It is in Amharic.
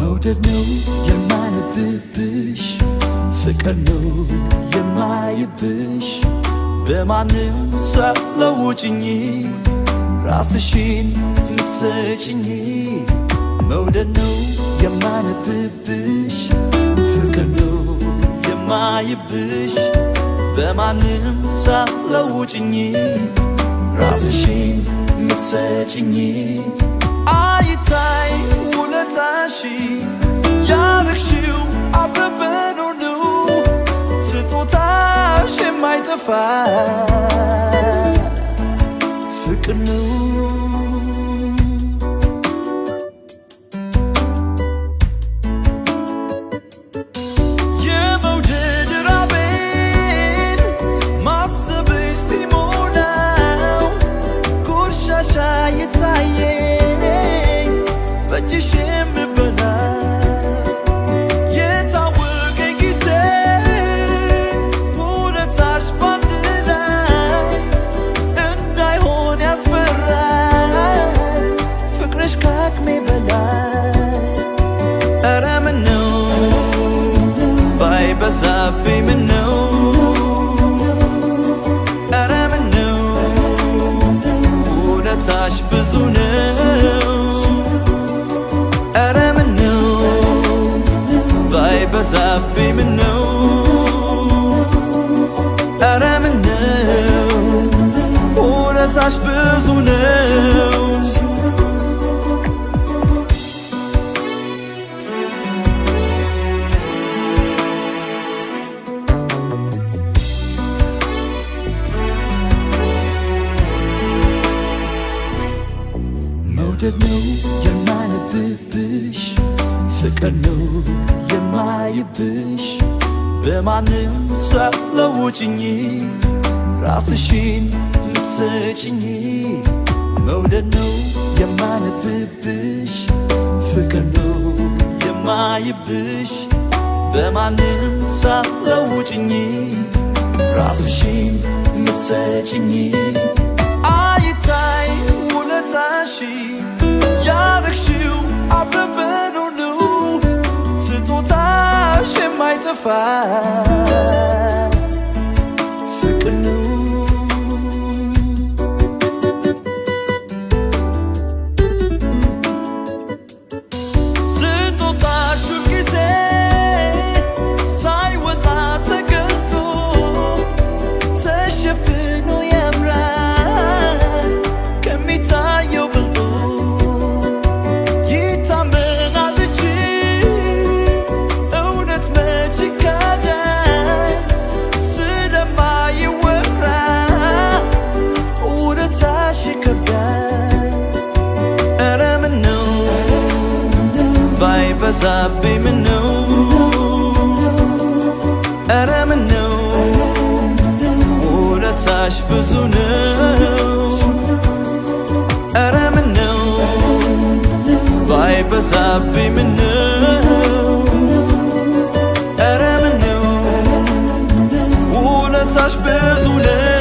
መውደድ ነው የማነብብሽ ፍቅር ነው የማይብሽ በማንም ሳትለውጭኝ ራስሽን ልትሰጭኝ መውደድ ነው የማነብብሽ ፍቅር ነው የማይብሽ በማንም ሳትለውጭኝ ራስሽን ልትሰጭኝ አይታይ ውለታሽ ያረግሽው አብረን ነው ስጦታሽ የማይጠፋ ፍቅር ነው የመውደድ ራቤን ማሰብሽ ሲሞላው ጉርሻሻ የታየኝ በእጅሽ የምበላ የታወቀኝ ጊዜ ውለታሽ ባንድ ላይ እንዳይሆን ያስፈራል ፍቅርሽ ከአቅሜ በላይ ኧረ ምነው ባይበዛብኝ ምነው ኧረ ምነው ውለታሽ ብዙ ነው ኧረ ምነው ባይበዛብኝ ምነው ኧረ ምነው ውለታሽ ብዙ ነው መውደድ ነው የማነብብሽ ፍቅር ነው የማይብሽ በማንም ሳትለውጭኝ ራስሽን ልትሰጭኝ መውደድ ነው የማነብብሽ ፍቅር ነው የማይብሽ በማንም ሳትለውጭኝ ራስሽን ልትሰጭኝ አይታይ ውለታሽ ያረግሽው አብረን ነው ስጦታሽ የማይጠፋ ፍቅር ነው ስጦታሽ ሁልጊዜ ሳይወጣ ተገልጦ ተሸፍኖ ያምራል ከሚታየው በልጦ ይታመናል እንጂ እውነት መች ይካዳል ስለማይወራ ውለታሽ ይከብዳል ኧረ ምነው ባይበዛብኝ ምነው ኧረ ምነው ውለታሽ ብዙ ነው ኧረ ምነው ባይበዛብኝ ምነው ኧረ ምነው ውለታሽ ብዙ ነው